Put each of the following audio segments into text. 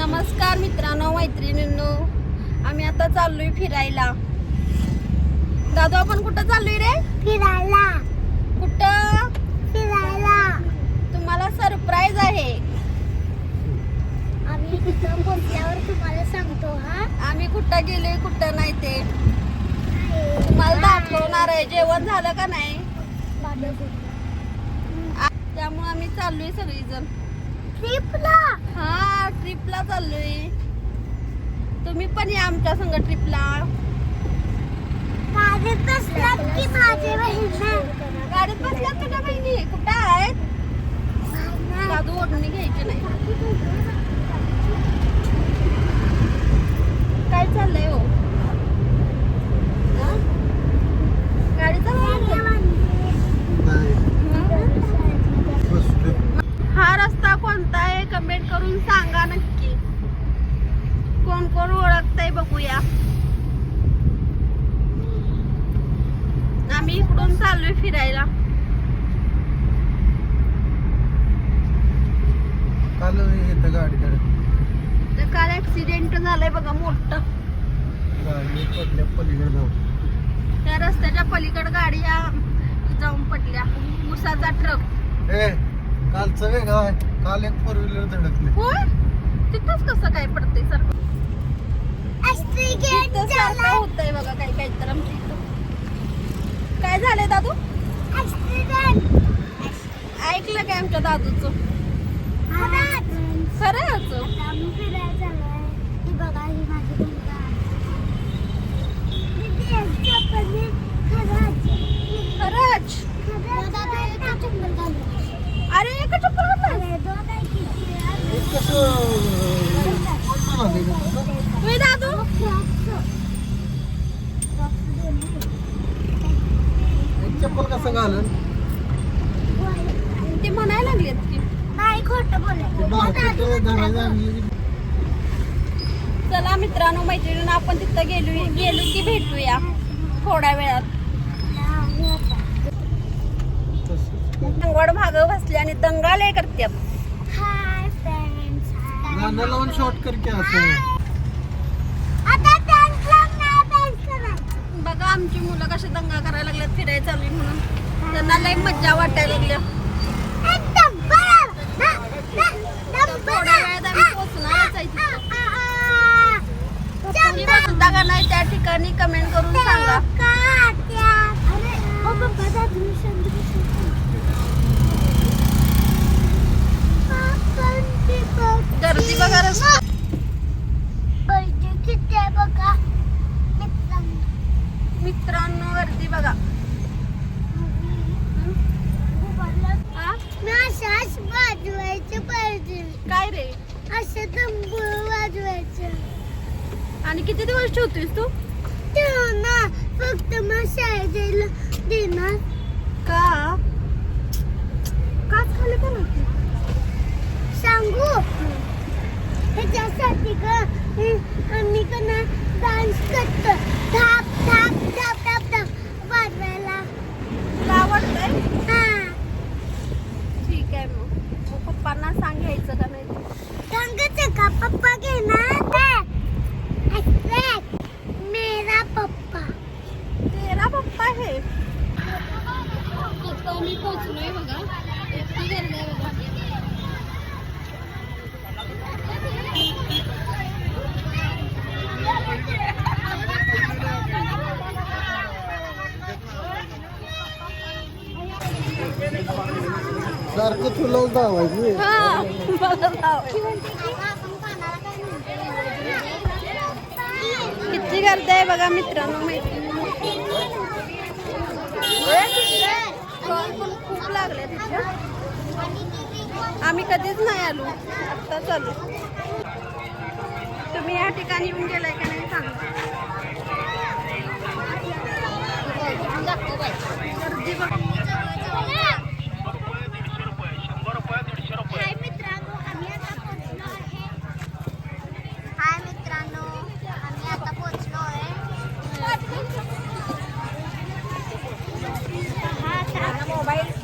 नमस्कार मित्रांनो मैत्रिणींनो, आम्ही आता चाललोय फिरायला. दादू आपण कुठं चाललोय रे? फिरायला. कुठं? फिरायला. तुम्हाला सरप्राईज आहे. आम्ही तिथं पोहोचल्यावर तुम्हाला सांगतो. हा आम्ही कुठं गेलोय कुठं नाही ते तुम्हाला दाखवणार आहे. जेवण झालं का नाही? त्यामुळे आम्ही चाललोय सगळीजण ट्रिपला. हा, ट्रिपला चाललोय. तुम्ही पण या आमच्या संग ट्रिपला. गाडीत बसलात की माझे बहिणी? गाडीत बसल्यात तुझ्या बहिणी कुठं आहेत? दादू ओढणी घ्यायची नाही. काय चाललंय हो? गाडी चालवायला? हा रस्ता कोणता आहे कमेंट करून सांगा नक्की. कोण कोण ओळखतंय बघूया. आम्ही इकडून चाललोय फिरायला. काल येतं गाडीकडे तर काल ऍक्सिडेंट झालंय बघा मोठं. गाडी पडल्या पलीकडे जाऊ. त्या रस्त्याच्या पलीकडे गाडी जाऊन पडल्या. उसाचा ट्रक. ए कालचं वेगळं आहे. काल एक 4 व्हीलर धडकले. होय, तिथंच कसं काय पडतंय सर? सारखं होतंय बघा काही काही तर आमच्या इथं. काय झालंय दादू? ऐकलं काय आमच्या दादूचं? खरंच? आम्ही फिरायला चाललोय. ही बघा, ही माझी मुलगा आहे. खरंच? अरे एक चप्पल घातलं? तुम्ही दादू चप्पल कसं घालन? ते म्हणायला लागलेत की नाही, खोटं बोलायचं. चला मित्रांनो मैत्रिणींना आपण तिथं गेलो की भेटूया थोड्या वेळात. दंगड भाग बसले आणि दंगाले करतात. Hi friends. गाणं लावून शॉर्ट कर की असं. आता डान्स लागणार, डान्स करायचं. बघा आमची मुलं कशी दंगा करायला लागल्यात फिरायला चालली म्हणून. त्यांना लई मज्जा वाटायला लागल्या. एकदम बरोबर. थोड्या वेळात आम्ही पोहोचणारच आहे तिथं. तुम्ही बघता का नाही त्या ठिकाणी कमेंट करून सांगा. गर्दी बघा रस्ता. मित्रांनो गर्दी बघा. वाजवायचं पाहिजे. काय रे? असं तंबू वाजवायचं. आणि किती दिवस ठेवतोयस तू? ना फक्त मग शाळेत जायला देणार. का खाली का नव्हती सांगू ह्याच्यासाठी आम्ही कना डान्स करतो. धाप धाप धाप धाप धाप वाजवायला. तुला आवडतंय? हा, ठीक आहे. मग पप्पांना सांगायचं का नाही? सांगायचं का? पप्पा घेणार मेरा पप्पा. तेरा पप्पा आहे. तिथं मी पोहोचलोय बघा. इतकी गर्दी आहे बघा. सारखं तुला धावायची. हा बघा किती गर्दी आहे बघा मित्रांनो मैत्रिणी. खूप लागले तिथे. आम्ही कधीच नाही आलो, आत्ता चालू. तुम्ही या ठिकाणी येऊन गेलाय का नाही सांगा. गर्दी बघा.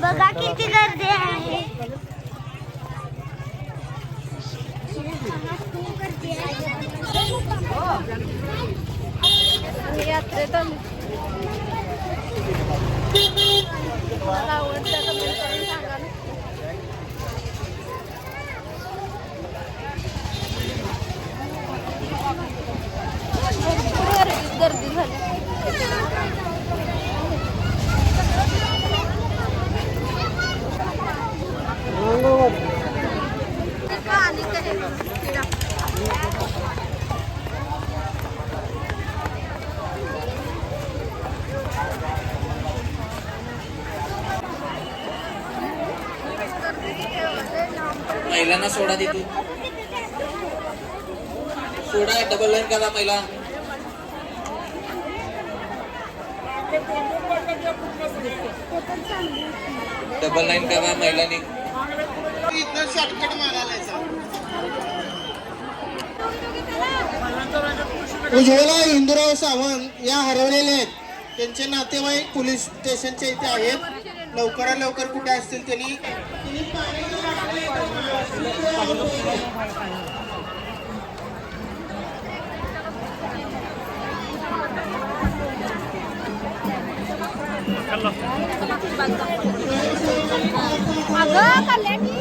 बघा किती गर्दी आहे. आणि यात्रेत आलो. मला आवडतं कमेंट करून सांगा ना. भरपूर गर्दी झाली. आणि कधी किडा. महिलांना सोडा दे तू. सोडा डबल लाईन करा महिला. डबल लाईन करा महिलांनी. उज्ज्वला हिंदूराव सावंत या हरवलेले आहेत. त्यांचे नातेवाईक पोलीस स्टेशनच्या इथे आहेत. लवकरात लवकर कुठे असतील त्यांनी अगं कल्याणी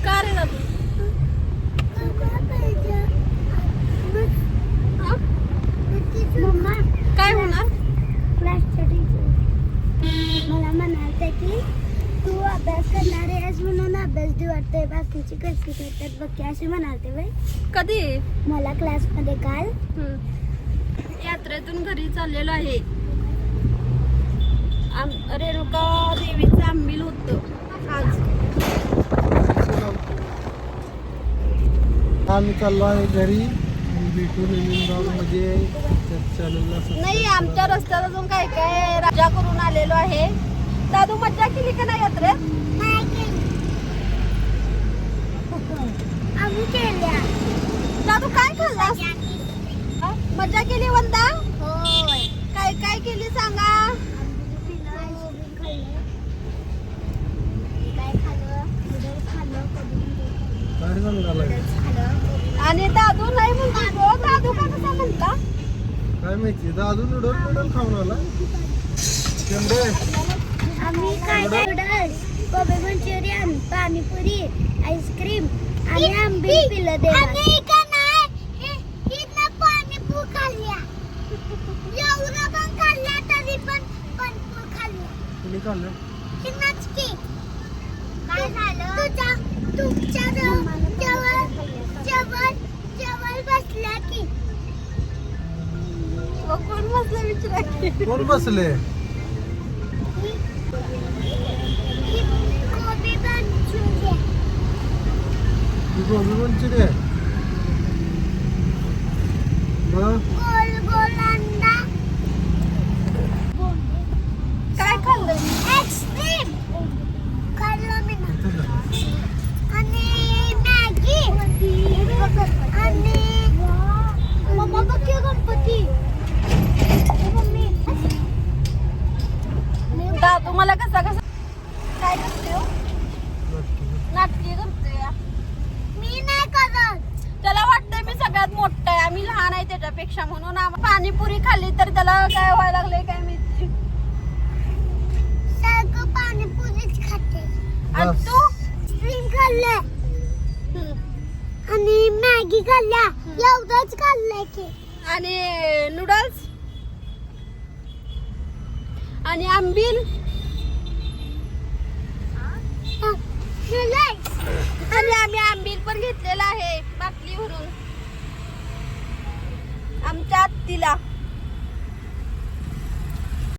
का रे दादू? काय होणार? क्लासच्या टीचर मला म्हणाले की तू अभ्यास करणार आहेस म्हणून अभ्यास दे वाटते, बाकीची कशी करतात बघ की असे म्हणाले बाई कधी? मला क्लासमध्ये काल. यात्रेतून घरी चाललेलो आहे. रेणुका देवीचं आंबील होतं आज. आम्ही चाललो आहे घरी. भेटून मध्ये चॅनलला नाही, आमच्या रस्त्यात अजून काय काय राजा करून आलेलो आहे. दादू मज्जा केली का नाही यात्रेत? आम्ही केल्या. दादू काय खाल्लास? मज्जा केली वंदा? होय. काय काय केली सांगा. काय सांगायला आणि दादू नाही म्हणतो. दादू का कसा म्हणता? काय माहिती. दादू नूडल खाऊन आला. आम्ही काय नूडल्स, कोबी मंचुरियन, पाणीपुरी, आईस्क्रीम आणि आंबील पिलं दे. आणि का नाही हिनं पाणीपुरी खाल्ल्या. एवढं पण खाल्ल्या तरी पण पाणीपुरी खाल्ल्या. कुणी खाल्लं? हिनंच की. काय झालं? तुमच्या जवळ बसल्या की. कोण बसलं विचारा की. कोण बसले? कोबी मंचुरियन. गोबी मंचुरी आहे. मग गोल गोल अंडा. काय खाल्लं? आईस्क्रीम खाल्लं मी ना. आणि मॅगी आणि मम्मा बघ की गणपती. मम्मी मी तुम्हाला कसा काय करते हो? नाटकी करते. मी नाही करत. त्याला वाटतंय मी सगळ्यात मोठा आहे, आम्ही लहान आहे त्याच्यापेक्षा, म्हणून पाणीपुरी खाल्ली तर त्याला काय व्हायला लागले काय माहिती. सारखं पाणीपुरीच खाते. आणि तू स्प्रिंग खाल्लंय हम्म. आणि मॅगी खाल्ल्या. एवढंच खाल्लंय की. आणि नूडल्स आणि आंबील आणि आम्ही आंबील पण घेतलेला आहे बाटली भरून आमच्या आत्तीला.